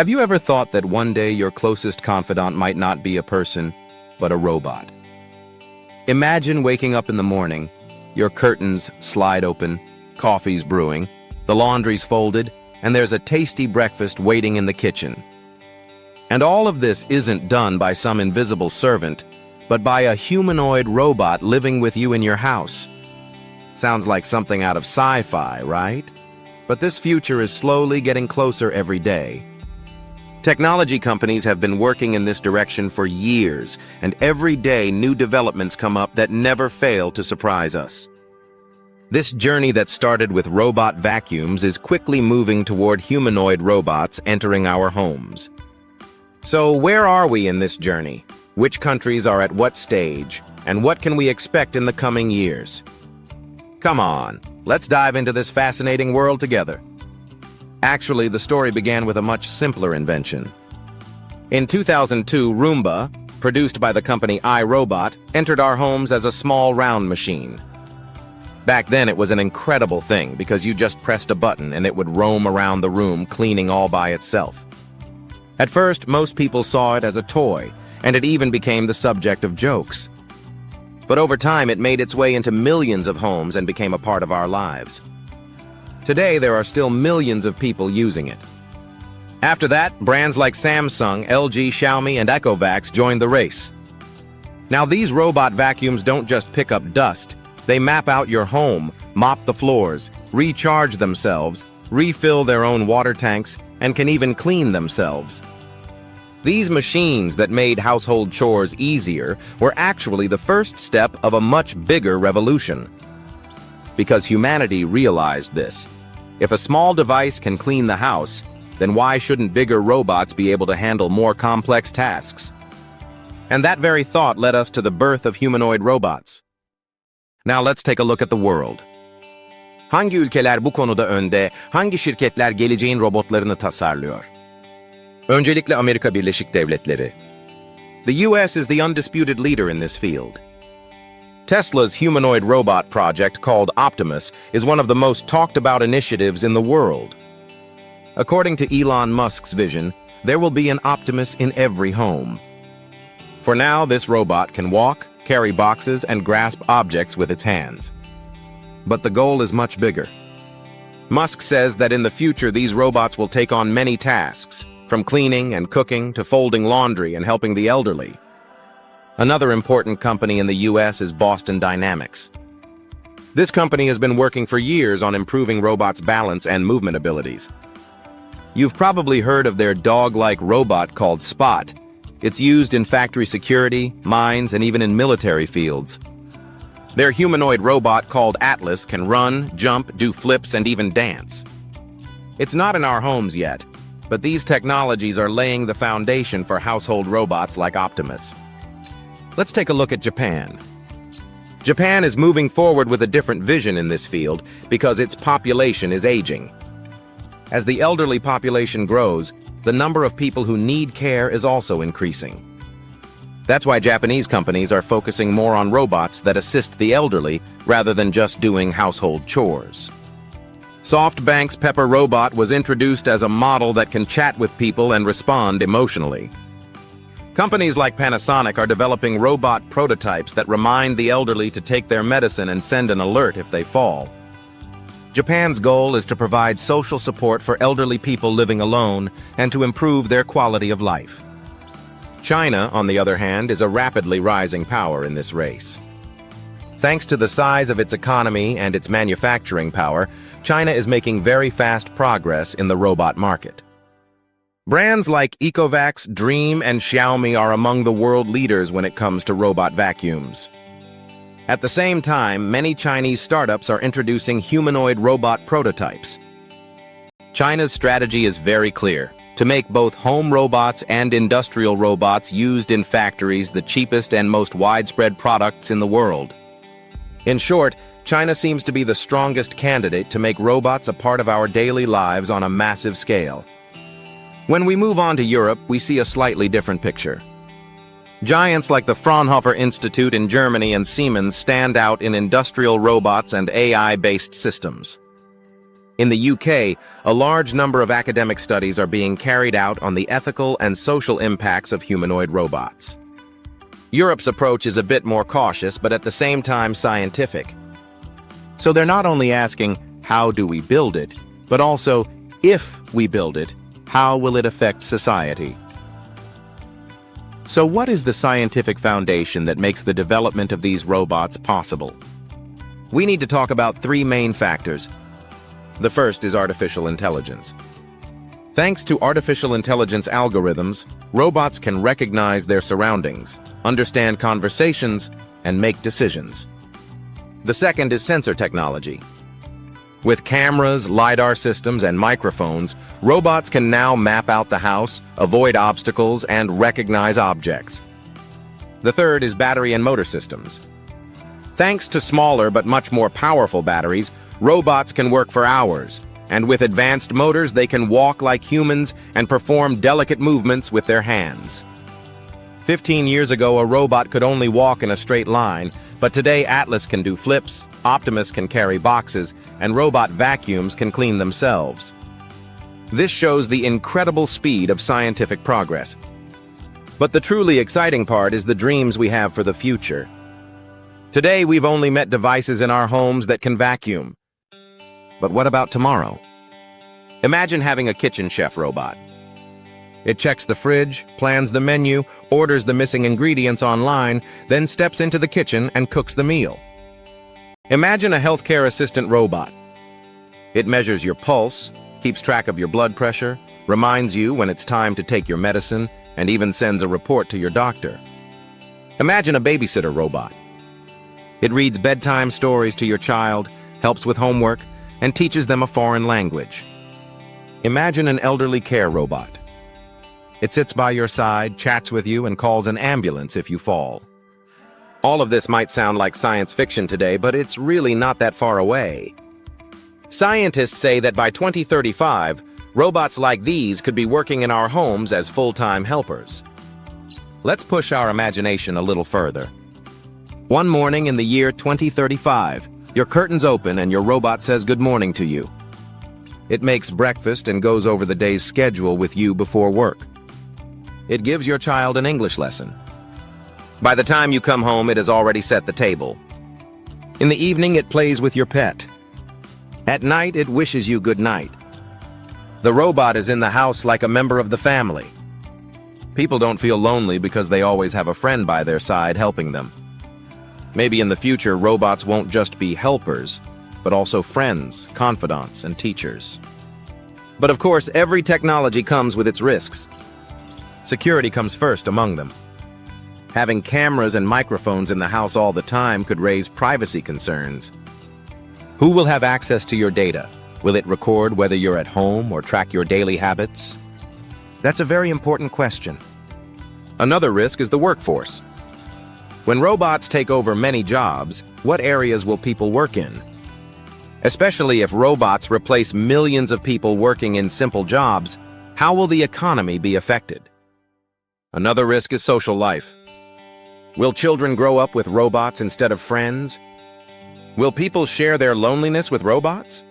Have you ever thought that one day your closest confidant might not be a person, but a robot? Imagine waking up in the morning, your curtains slide open, coffee's brewing, the laundry's folded, and there's a tasty breakfast waiting in the kitchen. And all of this isn't done by some invisible servant, but by a humanoid robot living with you in your house. Sounds like something out of sci-fi, right? But this future is slowly getting closer every day. Technology companies have been working in this direction for years, and every day new developments come up that never fail to surprise us. This journey that started with robot vacuums is quickly moving toward humanoid robots entering our homes. So where are we in this journey? Which countries are at what stage? And what can we expect in the coming years? Come on, let's dive into this fascinating world together. Actually, the story began with a much simpler invention. In 2002, Roomba, produced by the company iRobot, entered our homes as a small round machine. Back then, it was an incredible thing because you just pressed a button and it would roam around the room cleaning all by itself. At first, most people saw it as a toy, and it even became the subject of jokes. But over time, it made its way into millions of homes and became a part of our lives. Today, there are still millions of people using it. After that, brands like Samsung, LG, Xiaomi, and Ecovacs joined the race. Now, these robot vacuums don't just pick up dust. They map out your home, mop the floors, recharge themselves, refill their own water tanks, and can even clean themselves. These machines that made household chores easier were actually the first step of a much bigger revolution. Because humanity realized this. If a small device can clean the house, then why shouldn't bigger robots be able to handle more complex tasks? And that very thought led us to the birth of humanoid robots. Now let's take a look at the world. Hangi ülkeler bu konuda önde, hangi şirketler geleceğin robotlarını tasarlıyor? Öncelikle Amerika Birleşik Devletleri. The US is the undisputed leader in this field. Tesla's humanoid robot project called Optimus is one of the most talked about initiatives in the world. According to Elon Musk's vision, there will be an Optimus in every home. For now, this robot can walk, carry boxes, and grasp objects with its hands. But the goal is much bigger. Musk says that in the future these robots will take on many tasks, from cleaning and cooking to folding laundry and helping the elderly. Another important company in the US is Boston Dynamics. This company has been working for years on improving robots' balance and movement abilities. You've probably heard of their dog-like robot called Spot. It's used in factory security, mines, and even in military fields. Their humanoid robot called Atlas can run, jump, do flips, and even dance. It's not in our homes yet, but these technologies are laying the foundation for household robots like Optimus. Let's take a look at Japan. Japan is moving forward with a different vision in this field because its population is aging. As the elderly population grows, the number of people who need care is also increasing. That's why Japanese companies are focusing more on robots that assist the elderly rather than just doing household chores. Softbank's Pepper robot was introduced as a model that can chat with people and respond emotionally. Companies like Panasonic are developing robot prototypes that remind the elderly to take their medicine and send an alert if they fall. Japan's goal is to provide social support for elderly people living alone and to improve their quality of life. China, on the other hand, is a rapidly rising power in this race. Thanks to the size of its economy and its manufacturing power, China is making very fast progress in the robot market. Brands like Ecovacs, Dreame, and Xiaomi are among the world leaders when it comes to robot vacuums. At the same time, many Chinese startups are introducing humanoid robot prototypes. China's strategy is very clear: to make both home robots and industrial robots used in factories the cheapest and most widespread products in the world. In short, China seems to be the strongest candidate to make robots a part of our daily lives on a massive scale. When we move on to Europe, we see a slightly different picture. Giants like the Fraunhofer Institute in Germany and Siemens stand out in industrial robots and AI-based systems. In the UK, a large number of academic studies are being carried out on the ethical and social impacts of humanoid robots. Europe's approach is a bit more cautious, but at the same time scientific. So they're not only asking, how do we build it, but also, if we build it, how will it affect society? So what is the scientific foundation that makes the development of these robots possible? We need to talk about three main factors. The first is artificial intelligence. Thanks to artificial intelligence algorithms, robots can recognize their surroundings, understand conversations, and make decisions. The second is sensor technology. With cameras, LiDAR systems, and microphones, robots can now map out the house, avoid obstacles, and recognize objects. The third is battery and motor systems. Thanks to smaller but much more powerful batteries, robots can work for hours, and with advanced motors they can walk like humans and perform delicate movements with their hands. 15 years ago, a robot could only walk in a straight line, but today Atlas can do flips, Optimus can carry boxes, and robot vacuums can clean themselves. This shows the incredible speed of scientific progress. But the truly exciting part is the dreams we have for the future. Today, we've only met devices in our homes that can vacuum. But what about tomorrow? Imagine having a kitchen chef robot. It checks the fridge, plans the menu, orders the missing ingredients online, then steps into the kitchen and cooks the meal. Imagine a healthcare assistant robot. It measures your pulse, keeps track of your blood pressure, reminds you when it's time to take your medicine, and even sends a report to your doctor. Imagine a babysitter robot. It reads bedtime stories to your child, helps with homework, and teaches them a foreign language. Imagine an elderly care robot. It sits by your side, chats with you, and calls an ambulance if you fall. All of this might sound like science fiction today, but it's really not that far away. Scientists say that by 2035, robots like these could be working in our homes as full-time helpers. Let's push our imagination a little further. One morning in the year 2035, your curtains open and your robot says good morning to you. It makes breakfast and goes over the day's schedule with you before work. It gives your child an English lesson. By the time you come home, it has already set the table. In the evening, it plays with your pet. At night, it wishes you good night. The robot is in the house like a member of the family. People don't feel lonely because they always have a friend by their side helping them. Maybe in the future, robots won't just be helpers, but also friends, confidants, and teachers. But of course, every technology comes with its risks. Security comes first among them. Having cameras and microphones in the house all the time could raise privacy concerns. Who will have access to your data? Will it record whether you're at home or track your daily habits? That's a very important question. Another risk is the workforce. When robots take over many jobs, what areas will people work in? Especially if robots replace millions of people working in simple jobs, how will the economy be affected? Another risk is social life. Will children grow up with robots instead of friends? Will people share their loneliness with robots?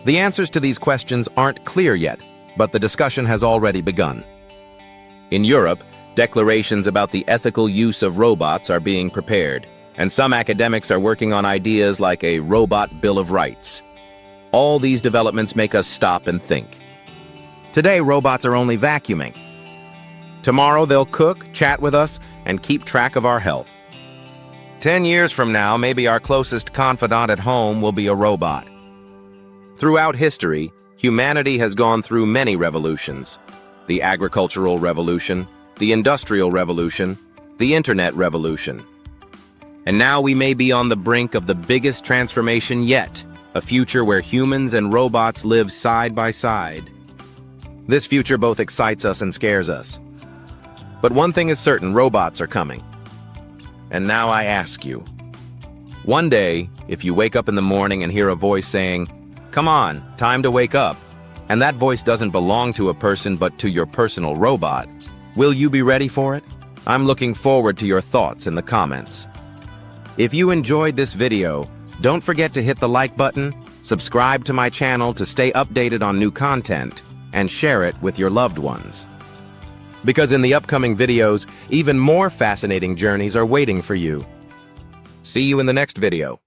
The answers to these questions aren't clear yet, but the discussion has already begun. In Europe, declarations about the ethical use of robots are being prepared, and some academics are working on ideas like a robot bill of rights. All these developments make us stop and think. Today, robots are only vacuuming. Tomorrow, they'll cook, chat with us, and keep track of our health. 10 years from now, maybe our closest confidant at home will be a robot. Throughout history, humanity has gone through many revolutions. The agricultural revolution, the industrial revolution, the internet revolution. And now we may be on the brink of the biggest transformation yet, a future where humans and robots live side by side. This future both excites us and scares us. But one thing is certain, robots are coming. And now I ask you, one day, if you wake up in the morning and hear a voice saying, "Come on, time to wake up," and that voice doesn't belong to a person but to your personal robot, will you be ready for it? I'm looking forward to your thoughts in the comments. If you enjoyed this video, don't forget to hit the like button, Subscribe to my channel to stay updated on new content, and share it with your loved ones. Because in the upcoming videos, even more fascinating journeys are waiting for you. See you in the next video.